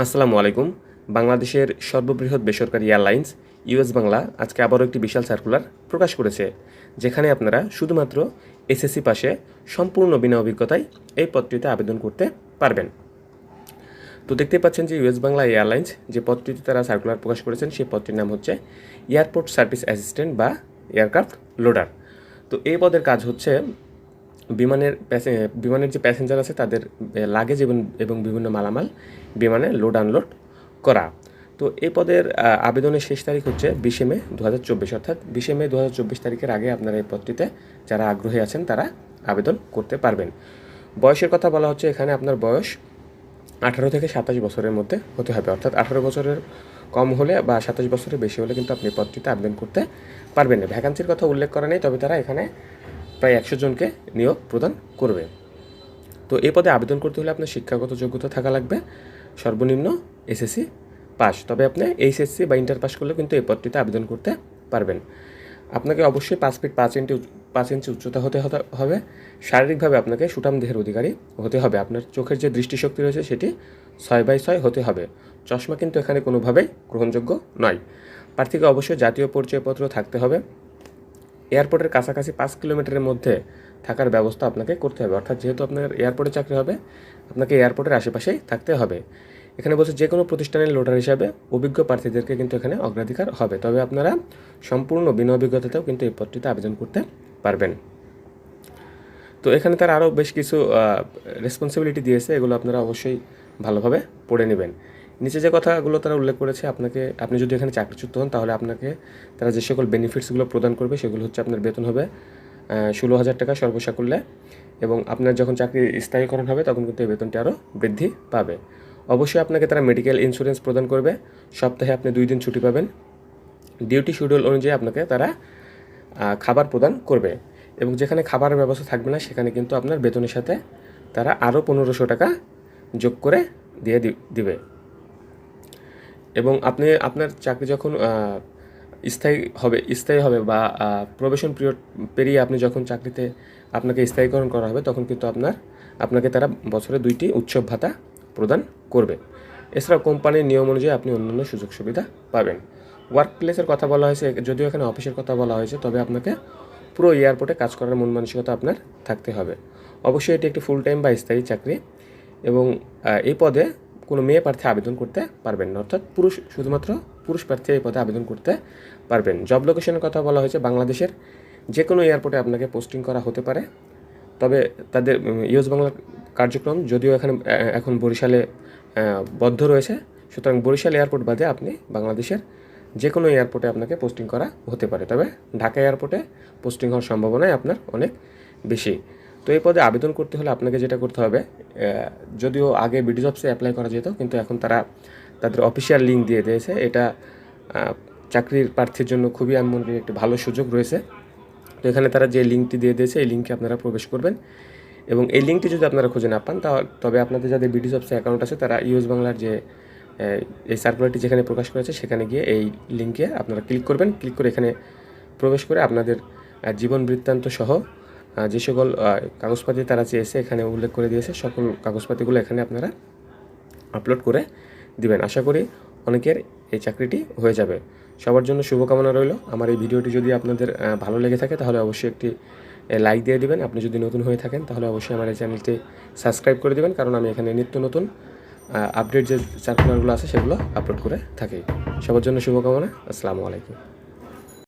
আসসালামু আলাইকুম। বাংলাদেশের সর্ববৃহৎ বেসরকারি এয়ারলাইন্স ইউএস বাংলা আজকে আবারও একটি বিশাল সার্কুলার প্রকাশ করেছে, যেখানে আপনারা শুধুমাত্র এসএসসি পাশে সম্পূর্ণ বিনা অভিজ্ঞতায় এই পদটিতে আবেদন করতে পারবেন। তো দেখতে পাচ্ছেন যে ইউএস বাংলা এয়ারলাইন্স যে পদটিতে তারা সার্কুলার প্রকাশ করেছেন সেই পদটির নাম হচ্ছে এয়ারপোর্ট সার্ভিস অ্যাসিস্ট্যান্ট বা এয়ারক্রাফট লোডার। তো এই পদের কাজ হচ্ছে বিমানের যে প্যাসেঞ্জার আছে তাদের লাগেজ এবং বিভিন্ন মালামাল বিমানে লোড আনলোড করা। তো এই পদের আবেদনের শেষ তারিখ হচ্ছে 20 মে 2024, অর্থাৎ 20 মে 2024 তারিখের আগে আপনারা এই পদটিতে যারা আগ্রহী আছেন তারা আবেদন করতে পারবেন। বয়সের কথা বলা হচ্ছে, এখানে আপনার বয়স 18 থেকে 27 বছরের মধ্যে হতে হবে, অর্থাৎ 18 বছরের কম হলে বা 27 বছরের বেশি হলে কিন্তু আপনি পদটিতে আবেদন করতে পারবেন না। ভ্যাকান্সির কথা উল্লেখ করা নেই, তবে তারা এখানে প্রায় 100 জনকে নিয়োগ প্রদান করবে। তো এই পদে আবেদন করতে হলে আপনার শিক্ষাগত যোগ্যতা থাকা লাগবে সর্বনিম্ন এসএসসি পাস, তবে আপনি এইচএসসি বা ইন্টার পাস করলে কিন্তু এই পদটিতে আবেদন করতে পারবেন। আপনাকে অবশ্যই 5 ফিট 5 ইঞ্চি উচ্চতা হতে হবে। শারীরিকভাবে আপনাকে সুঠাম দেহের অধিকারী হতে হবে। আপনার চোখের যে দৃষ্টিশক্তি রয়েছে সেটি 6/6 হতে হবে। চশমা কিন্তু এখানে কোনোভাবেই গ্রহণযোগ্য নয়। প্রার্থীকে অবশ্যই জাতীয় পরিচয়পত্র থাকতে হবে। এয়ারপোর্টের কাছাকাছি 5 কিলোমিটারের মধ্যে থাকার ব্যবস্থা আপনাকে করতে হবে, অর্থাৎ যেহেতু আপনার এয়ারপোর্টে চাকরি হবে আপনাকে এয়ারপোর্টের আশেপাশেই থাকতে হবে। এখানে বলছে যে কোনো প্রতিষ্ঠানের লোডার হিসাবে অভিজ্ঞ প্রার্থীদেরকে কিন্তু এখানে অগ্রাধিকার হবে, তবে আপনারা সম্পূর্ণ বিনা অভিজ্ঞতাতেও কিন্তু এই পদটিতে আবেদন করতে পারবেন। তো এখানে তারা আরও বেশ কিছু রেসপন্সিবিলিটি দিয়েছে, এগুলো আপনারা অবশ্যই ভালোভাবে পড়ে নেবেন। নিচে যে কথাগুলো তারা উল্লেখ করেছে, আপনি যদি এখানে চাকরিচ্যুত হন তাহলে আপনাকে তারা যে সকল বেনিফিটসগুলো প্রদান করবে সেগুলো হচ্ছে আপনার বেতন হবে 16,000 টাকা সর্বসাকুল্যে, এবং আপনার যখন চাকরি স্থায়ীকরণ হবে তখন কিন্তু এই বেতনটি আরও বৃদ্ধি পাবে। অবশ্যই আপনাকে তারা মেডিকেল ইন্স্যুরেন্স প্রদান করবে। সপ্তাহে আপনি 2 দিন ছুটি পাবেন। ডিউটি শিডিউল অনুযায়ী আপনাকে তারা খাবার প্রদান করবে, এবং যেখানে খাবারের ব্যবস্থা থাকবে না সেখানে কিন্তু আপনার বেতনের সাথে তারা আরও 1500 টাকা যোগ করে দিয়ে দিবে। এবং আপনার চাকরি যখন স্থায়ী হবে বা প্রবেশন পিরিয়ড পেরিয়ে আপনি যখন চাকরিতে আপনাকে স্থায়ীকরণ করা হবে তখন কিন্তু আপনাকে তারা বছরে 2টি উৎসব ভাতা প্রদান করবে। এছাড়াও কোম্পানির নিয়ম অনুযায়ী আপনি অন্যান্য সুযোগ সুবিধা পাবেন। ওয়ার্ক প্লেসের কথা বলা হয়েছে, যদিও এখানে অফিসের কথা বলা হয়েছে, তবে আপনাকে পুরো এয়ারপোর্টে কাজ করার মন মানসিকতা আপনার থাকতে হবে। অবশ্যই এটি একটি ফুল টাইম বা স্থায়ী চাকরি, এবং এই পদে কোনো মেয়ে প্রার্থী আবেদন করতে পারবেন না, অর্থাৎ শুধুমাত্র পুরুষ প্রার্থী এই পদে আবেদন করতে পারবেন। জব লোকেশনের কথা বলা হয়েছে, বাংলাদেশের যে কোনো এয়ারপোর্টে আপনাকে পোস্টিং করা হতে পারে, তবে তাদের ইউএস বাংলার কার্যক্রম যদিও এখন বরিশালে বদ্ধ রয়েছে, সুতরাং বরিশাল এয়ারপোর্ট বাদে আপনি বাংলাদেশের যে কোনো এয়ারপোর্টে আপনাকে পোস্টিং করা হতে পারে, তবে ঢাকা এয়ারপোর্টে পোস্টিং হওয়ার সম্ভাবনাই আপনার অনেক বেশি। তো এই পদে আবেদন করতে হলে আপনাকে যেটা করতে হবে, যদিও আগে বিডি জবসে অ্যাপ্লাই করা যেত, কিন্তু এখন তারা তাদের অফিসিয়াল লিঙ্ক দিয়ে দিয়েছে। এটা চাকরির প্রার্থীর জন্য খুবই আমি মনে করি একটি ভালো সুযোগ রয়েছে। তো এখানে তারা যে লিঙ্কটি দিয়ে দিয়েছে এই লিঙ্কে আপনারা প্রবেশ করবেন, এবং এই লিঙ্কটি যদি আপনারা খুঁজে না পান তবে আপনাদের যাদের বিডি জবসে অ্যাকাউন্ট আছে তারা ইউএস বাংলার যে এই সার্কুলারটি যেখানে প্রকাশ করেছে সেখানে গিয়ে এই লিঙ্কে আপনারা ক্লিক করবেন। ক্লিক করে এখানে প্রবেশ করে আপনাদের জীবন বৃত্তান্ত সহ যে সকল কাগজপাতি তারা চেয়েছে এখানে উল্লেখ করে দিয়েছে, সকল কাগজপাতিগুলো এখানে আপনারা আপলোড করে দিবেন। আশা করি অনেকের এই চাকরিটি হয়ে যাবে। সবার জন্য শুভকামনা রইল। আমার এই ভিডিওটি যদি আপনাদের ভালো লেগে থাকে তাহলে অবশ্যই একটি লাইক দিয়ে দিবেন। আপনি যদি নতুন হয়ে থাকেন তাহলে অবশ্যই আমার এই চ্যানেলটি সাবস্ক্রাইব করে দিবেন, কারণ আমি এখানে নিত্য নতুন আপডেট যে সার্কুলারগুলো আছে সেগুলো আপলোড করে থাকি। সবার জন্য শুভকামনা। আসসালামু আলাইকুম।